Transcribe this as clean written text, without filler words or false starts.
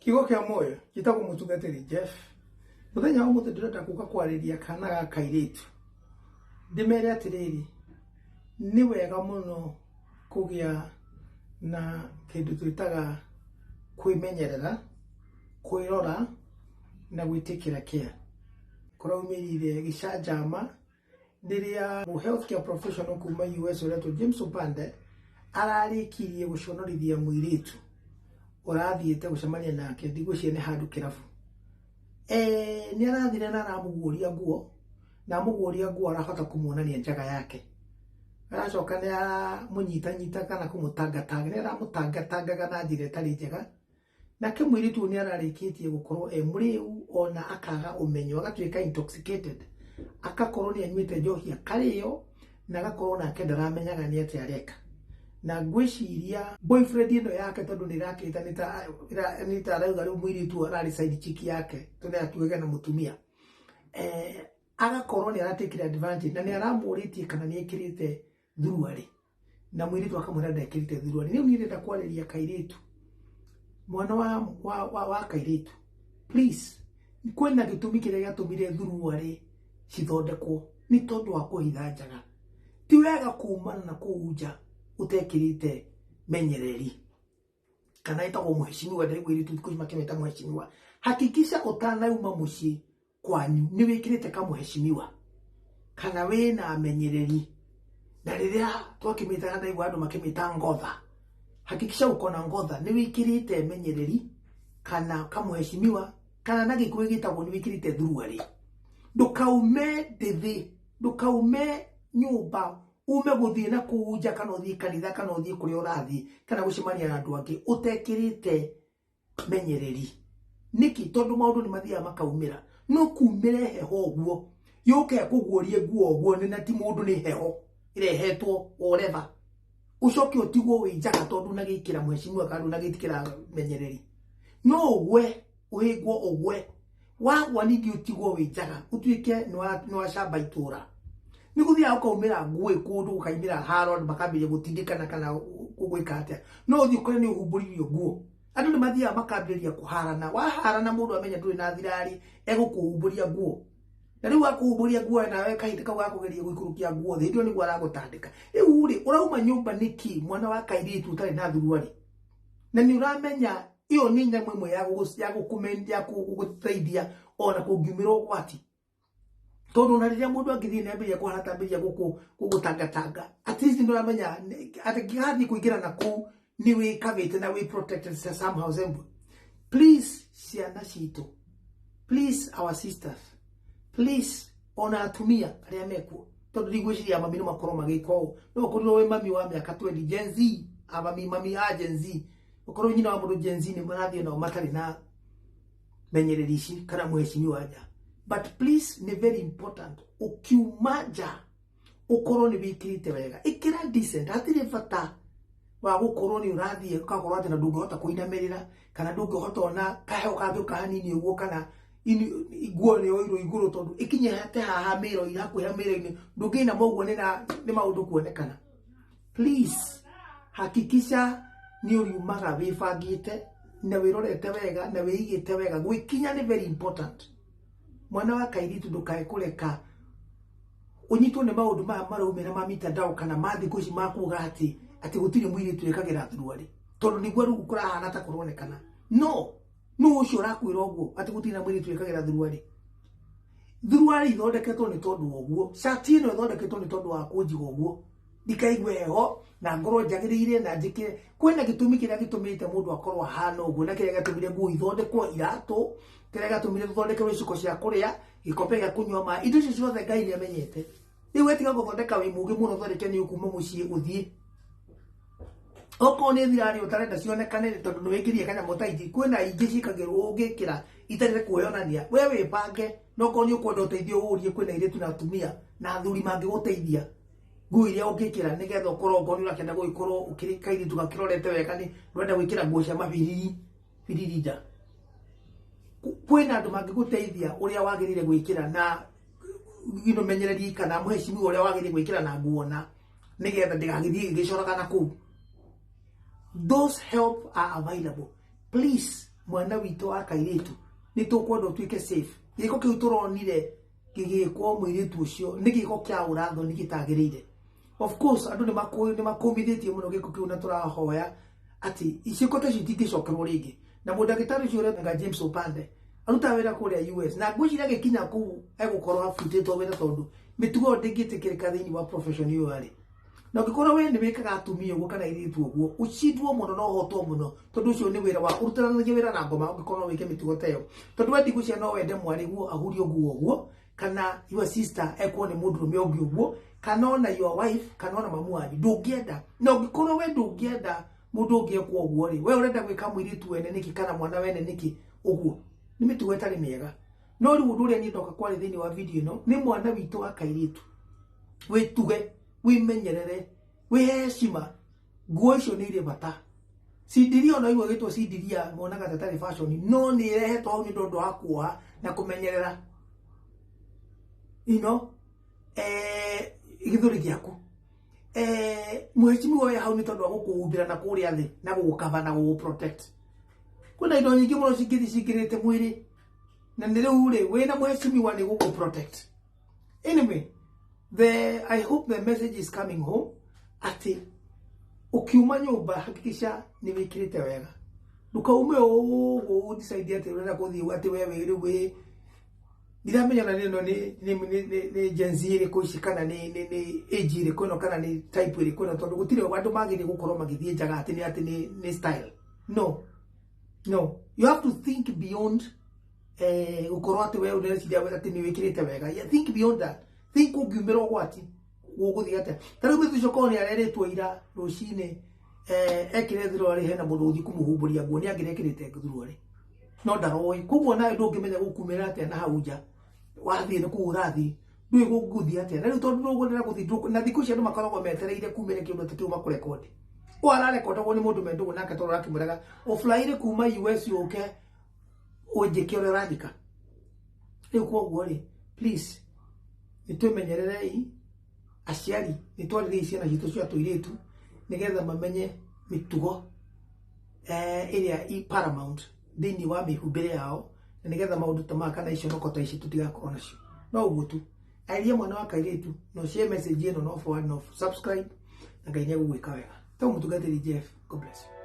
Kigo kia moyo gitagwo mutungatiri Jeff. Muthenya wa muthe ndirenda kuka kwariria kana ga kairitu. Ndimere atiriri ni wega muno kugia na kindu twitaga kwimenyerera, kwirora na gwitikira care. Kuraumirire gicanjama ndiria healthcare professional kuma US ureto James Opande ararikirie guconorithia mwiritu urathiete gucemania nake ndigwiciene handu kirabu. Ni arathire na aramuguria nguo na muguria nguo arahota kumuonania njaga yake. Aracoka ni aramunyita kana kumutanga ni aramutanga na njira itari njega. Nake mwiritu ni ararikitie gukorwo muriu ona akaga umenyo agatuika intoxicated, akakorwo ni anyuite njohi akariyo na agakorwo nake ndaramenyaga ni ati areka. Na ngwiciria boyfriend ino yake tondu ni rakita ni ta rauga ru mwiritu arari side chick yake tondu atuwega na mutumia, agakorwo ni aratekira advantage na ni aramuritie kana ni ekirite thuruari na mwiritu akamwira ndekirite thuruari. Ni ndenda kwariria kairitu mwana wa kairitu, please kwena gitumi kiria giatumire thuruari cithondekwo ni tondu wa kuhitha njaga. Ti wega kuumana na kuuja utekirite menyereri kana itagwo muheshimiwa ndari gwiritu kujima kimeta muheshimiwa. Hakikisha utanauma muci kwanyu ni wikirite ka muheshimiwa kana wina amenyereri. Na riria twakimita ndai gwa andu makimita ngotha, hakikisha uko na ngotha ni wikirite menyereri kana ka muheshimiwa kana na gikuwe gitagwo ni wikirite thuruari. Ndukaume ndithi, ndukaume nyumba ume guthie na kuuja kana uthie kanitha kana uthie kuri urathi kana gucemania na andu angi utekirite menyereri. Niki tondu maundu ni mathia makaumira no kumire heho guo yuke kuguorie guo guo ni na ti mundu ni heho irehetwo whatever ucoke utigwo winjaga tondu na gikira muheshimiwa kandu na gitikira menyereri. No we uhigwo ogwe wagwa ningi utigwo winjaga utuike no acamba itura ni guthia ukaumira ngui kundu ukaimira Harold makambire gutindikana kana kugwika atia. No uthie ukore ni uhumburirio nguo andu ni mathia makambiria kuharana. Waharana mundu amenya nduri na thirari egukuhumburia nguo na riu akuhumburia nguo na we kahinde kau gakugeria guikurukia nguo thi ndio ni gwa ragutandika. Riu ri urauma nyumba niki mwana wa kairitu utari na thuruari na ni uramenya iyo ni nyamwe imwe ya gukumendia kuguteithia ona kungimirwo gwati tondu na riria mundu angithie na mbere kuharatambiria gugutanga at least ndio uramenya ati gigathi kuingira na ku ni we kavite na we protected somehow zembu. Please ciana citu, please our sisters, please ona atumia aria mekuo tondu ndigwiciria mami no makorwo magiko no korwo we mami wa miaka 20 Gen Z mami a Gen Z ukorwo nyina wa mundu Gen Z ni marathie na matari na menyereri ici kana muheshimiwa aja. But please ni very important ukiumaja ukorwo ni wikirite wega ikira decent hatire fata wa gukorwo ni urathie ukakorwo ati na ndungihota kuinamerera kana ndungihota ona kaheo kangi kahanini uguo kana iguo ni oiro iguru tondu ikinye hate haha miro irakuya miro-ini ndungina moguo ni maundu kuonekana. Please hakikisha ni uriumaga wibangite na wirorete wega na wiigite wega. Gwikinya ni very important. Mwana wa kairitu ndukae kureka unyitwo ni maundu maraumira ma mitandao kana mathi kuci makuga ati gutiri mwiritu ekagira thuruari tondu niguo riu kurahana ta kuronekana. No ucio urakwira uguo ati gutiri na mwiritu ekagira thuruari. Thuruari ithondeketwo ni tondu oguo, shati ino ithondeketwo ni tondu wa kunjiga oguo ndikaigwe heho na ngoro njagirire na njike. Kwena gitumi kiria gitumite mundu akorwo hana uguo na kiria gatumire nguo ithondekwo iratu kiria gatumire thondekwo icuko cia kuria gikombe gia kunywa ma indo icio ciothe Ngai ni amenyete. Riu wetiga guthondeka wi mugi muno thondeke ni ukuma mucii uthie oko ni thirari utarenda cionekane tondu ni wikirie kanya mutaiji. Kwena ingi cikagirwo ungikira itarire kuonania we wipange no ko ni ukwenda uteithio urie. Kwena iritu na atumia na athuri mangi guteithia nguo iria ungikira nigetha ukorwo ngoni urakenda guikorwo ukirikairi tugakirorete wega ni urenda gwikira nguo cia mabiriri nda. Kwena andu mangi guteithia uria wagirire gwikira na menyereri kana muheshimiwa uria wagirire gwikira na nguo na nigetha ndigagithie gicoroka na kuu. Those help are available. Please mwana witũ wa kairitu ni tukwenda tuike safe giko kiu turonire gigikwo mwiritu ucio ni giko kia uratho ni gitagirire. Of course andu ni makomithitie muno giko kiu na turahoya ati iciko ta citingicokerwo ringi na mudagitari ucio uretanga James Opande aruta wira kuria US na ngwicira gikinya ku egukorwo afutitwo wira tondu mitugo ndingitikirika thiini wa profession iyo ari na ngikora we ni wikaga atumia uguo kana iritu uguo ucindwo muno no hotwo muno tondu ucio ni wira wa urutananagia wira na ngoma ngikora wike mitugo tayo tondu wendi gucia no wende mwari guo ahurio guo uguo kana your sister ekwo ni mundu rume ungi uguo kana ona your wife kana ona mamu wanyu ndungienda na ngikora we ndungienda mundu ungi ekwo uguo ri we urenda gwika mwiritu wene niki kana mwana wene niki uguo ni mitugo etari miega no ri undu ria ni ndoka kwari thini wa video no ni mwana witu wa kairitu wituge wimenyerere wiheshima nguo icio ni ire bata sindiria ona iwe gitwo sindiria monaga tatari fashion no ni irehetwo hau ni ndondo wa kuoha na kumenyerera githuri giaku muheshimiwa we hau ni tondu wa gukuumbira na kuria thi na gugukava na guguprotect kuna indo nyingi muno cingirite mwiri na ni riu ri wina muheshimiwa ni gukuprotect. Anyway, I hope the message is coming home ati ukiuma nyumba hakikisha ni wikirite wega ndukaume ugu decide ati urenda kuthii ati wewe ri ndiramenya na nino ni Gen Z ri kuishikana ni age ri kuno kana ni type ri kuno tondu gutire wandu magire gukorwo magithie njaga ati ni style. No, you have to think beyond ukorwo ati wewe ureciria ati ni wikirite wega. Yeah, think beyond that. Think ugiumero gwati guguthia ate taru mithu cokoni areretwo ira rucine ekire thiro ari hena mundu uthi kumuhumburia nguo ni angirekirite thiro ari no ndaroi kuguo nawe ndungimenya gukumira ate na hauja wathie ni kuurathi ndui guguthia ate na riu tondu ndugurira guthi na thiku cia andu makoragwo metereire kumire kindu ati kiuma kurekodi wala rekodagwo ni mundu mendugu nake toro rakimuraga oflaire kuma US uke ujike ore radika riu koguo ri please nitumenyererei aciari nitwarire ciana citu cia tuiritu nigetha mamenye mitugo iria i paramount thini wa mihumbire yao na nigetha maundu ta maka na icio nokota ici tutigakorwo nacio no uguo tu airia mwana wa kairitu no share message ino no forward no subscribe na Ngai ni agugwika wega ta mutungatiri Jeff. God bless you.